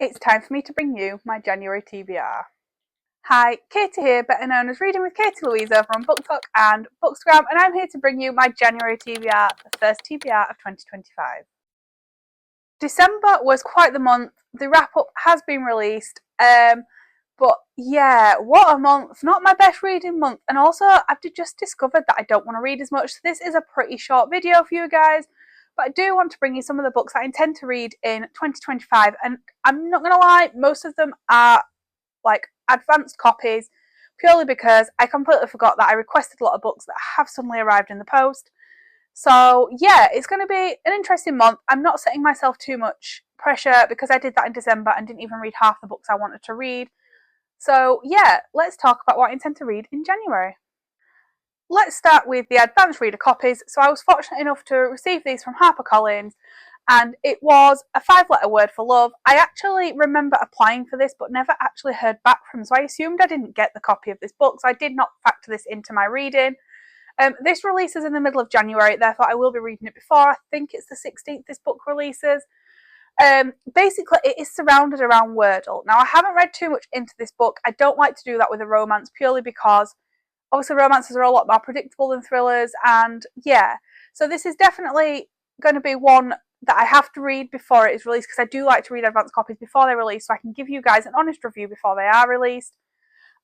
It's time for me to bring you my January TBR. Hi, Katie here, better known as Reading with Katie Louise over on BookTok and Bookstagram, and I'm here to bring you my January TBR, the first TBR of 2025. December was quite the month. The wrap-up has been released, but yeah, what a month. Not my best reading month, and also I've just discovered that I don't want to read as much, so this is a pretty short video for you guys. But I do want to bring you some of the books I intend to read in 2025, and I'm not going to lie, most of them are like advanced copies, purely because I completely forgot that I requested a lot of books that have suddenly arrived in the post. So yeah, it's going to be an interesting month. I'm not setting myself too much pressure because I did that in December and didn't even read half the books I wanted to read. So yeah, let's talk about what I intend to read in January. Let's start with the advanced reader copies. So I was fortunate enough to receive these from HarperCollins, and it was a 5-letter word for love. I actually remember applying for this but never actually heard back from them, so I assumed I didn't get the copy of this book, so I did not factor this into my reading. This releases in the middle of January, therefore I will be reading it before. I think it's the 16th this book releases. Basically, it is surrounded around Wordle. Now, I haven't read too much into this book. I don't like to do that with a romance purely because obviously romances are a lot more predictable than thrillers, and yeah, so this is definitely going to be one that I have to read before it is released, because I do like to read advanced copies before they're released so I can give you guys an honest review before they are released.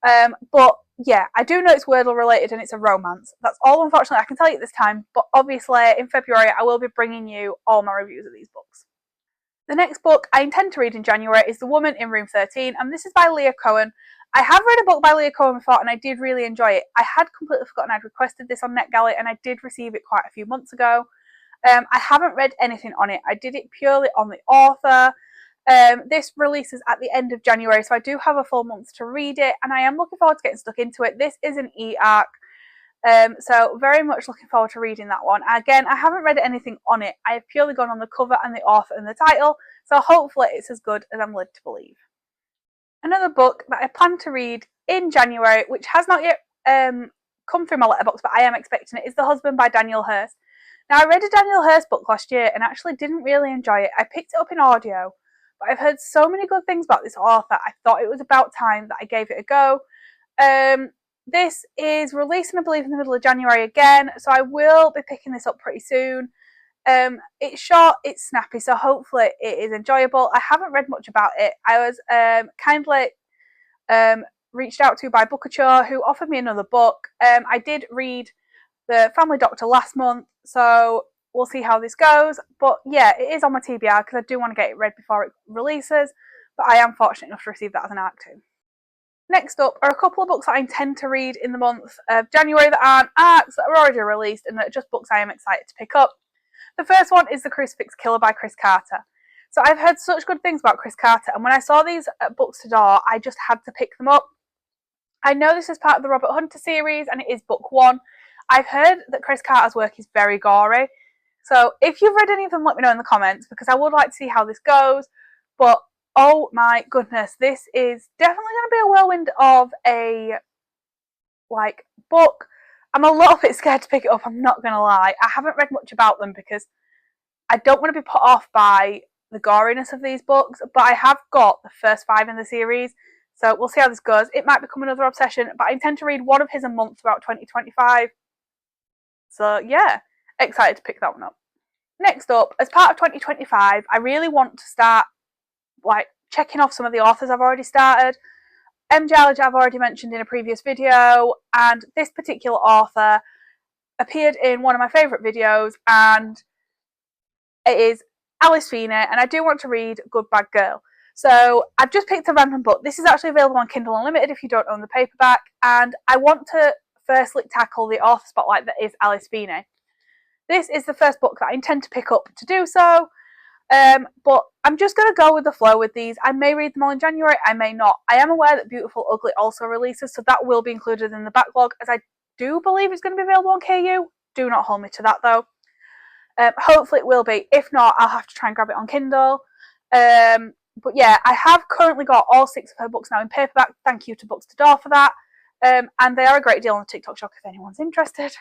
But yeah, I do know it's Wordle related and it's a romance. That's all, unfortunately, I can tell you at this time, but obviously in February I will be bringing you all my reviews of these books. The next book I intend to read in January is The Woman in Room 13, and this is by Leah Cohen. I have read a book by Leah Cohen before and I did really enjoy it. I had completely forgotten I'd requested this on NetGalley and I did receive it quite a few months ago. I haven't read anything on it. I did it purely on the author. This releases at the end of January, so I do have a full month to read it, and I am looking forward to getting stuck into it. This is an e-arc, so very much looking forward to reading that one. Again, I haven't read anything on it. I have purely gone on the cover and the author and the title, so hopefully it's as good as I'm led to believe. Another book that I plan to read in January, which has not yet come through my letterbox, but I am expecting it, is The Husband by Daniel Hurst. Now, I read a Daniel Hurst book last year and actually didn't really enjoy it. I picked it up in audio, but I've heard so many good things about this author, I thought it was about time that I gave it a go. This is releasing, I believe, in the middle of January again, so I will be picking this up pretty soon. It's short, it's snappy, so hopefully it is enjoyable. I haven't read much about it. I was kindly reached out to by Bookouture, who offered me another book. I did read The Family Doctor last month, so we'll see how this goes. But yeah, it is on my TBR because I do want to get it read before it releases, but I am fortunate enough to receive that as an ARC 2. Next up are a couple of books that I intend to read in the month of January that aren't ARCs that are already released and that are just books I am excited to pick up. The first one is The Crucifix Killer by Chris Carter. So I've heard such good things about Chris Carter, and when I saw these at Books to Door, I just had to pick them up. I know this is part of the Robert Hunter series, and it is book 1. I've heard that Chris Carter's work is very gory, so if you've read any of them, let me know in the comments, because I would like to see how this goes. But oh my goodness, this is definitely going to be a whirlwind of a book. I'm a little bit scared to pick it up, I'm not going to lie. I haven't read much about them because I don't want to be put off by the goriness of these books, but I have got the first 5 in the series, so we'll see how this goes. It might become another obsession, but I intend to read one of his a month throughout 2025. So yeah, excited to pick that one up. Next up, as part of 2025, I really want to start checking off some of the authors I've already started. M.J. Allergy I've already mentioned in a previous video, and this particular author appeared in one of my favourite videos, and it is Alice Feeney, and I do want to read Good Bad Girl. So I've just picked a random book. This is actually available on Kindle Unlimited if you don't own the paperback, and I want to firstly tackle the author spotlight that is Alice Feeney. This is the first book that I intend to pick up to do so, but I'm just going to go with the flow with these. I may read them all in January, I may not. I am aware that Beautiful Ugly also releases, so that will be included in the backlog, as I do believe it's going to be available on KU. Do not hold me to that though. Hopefully it will be. If not, I'll have to try and grab it on Kindle. But yeah, I have currently got all 6 of her books now in paperback. Thank you to Books to Door for that. And they are a great deal on the TikTok Shop if anyone's interested.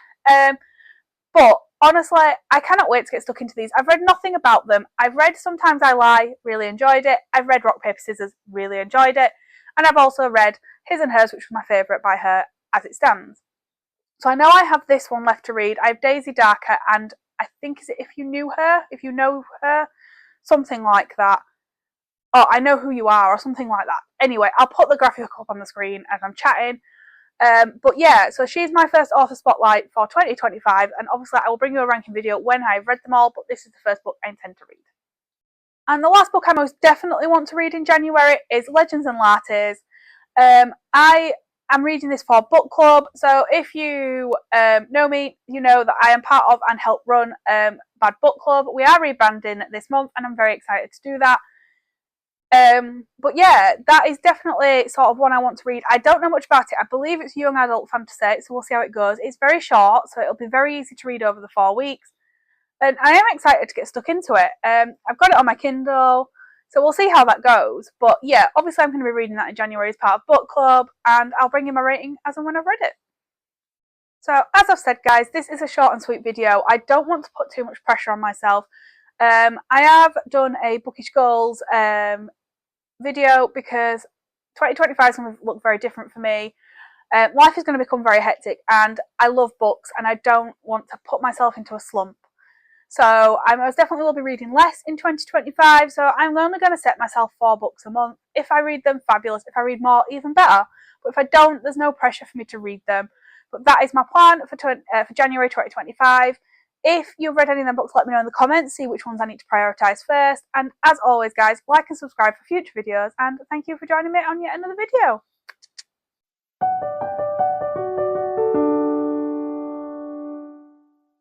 But honestly, I cannot wait to get stuck into these. I've read nothing about them. I've read Sometimes I Lie, really enjoyed it. I've read Rock, Paper, Scissors, really enjoyed it. And I've also read His and Hers, which was my favourite by her as it stands. So I know I have this one left to read. I have Daisy Darker and I think, is it If You Knew Her? If You Know Her? Something like that. Oh, I Know Who You Are, or something like that. Anyway, I'll put the graphic up on the screen as I'm chatting. But yeah, so she's my first author spotlight for 2025, and obviously I will bring you a ranking video when I've read them all, but this is the first book I intend to read. And the last book I most definitely want to read in January is Legends and Lattes. I am reading this for book club, so if you know me, you know that I am part of and help run Bad Book Club. We are rebranding this month, and I'm very excited to do that. But yeah, that is definitely sort of one I want to read. I don't know much about it. I believe it's young adult fantasy, so we'll see how it goes. It's very short, so it'll be very easy to read over the 4 weeks. And I am excited to get stuck into it. I've got it on my Kindle, so we'll see how that goes. But yeah, obviously I'm going to be reading that in January as part of book club, and I'll bring you my rating as and when I've read it. So as I've said, guys, this is a short and sweet video. I don't want to put too much pressure on myself. I have done a Bookish Goals video because 2025 is going to look very different for me. Life is going to become very hectic, and I love books, and I don't want to put myself into a slump. So I most definitely will be reading less in 2025. So I'm only going to set myself 4 books a month. If I read them, fabulous. If I read more, even better. But if I don't, there's no pressure for me to read them. But that is my plan for January 2025. If you've read any of them books, let me know in the comments, see which ones I need to prioritise first. And as always, guys, like and subscribe for future videos. And thank you for joining me on yet another video.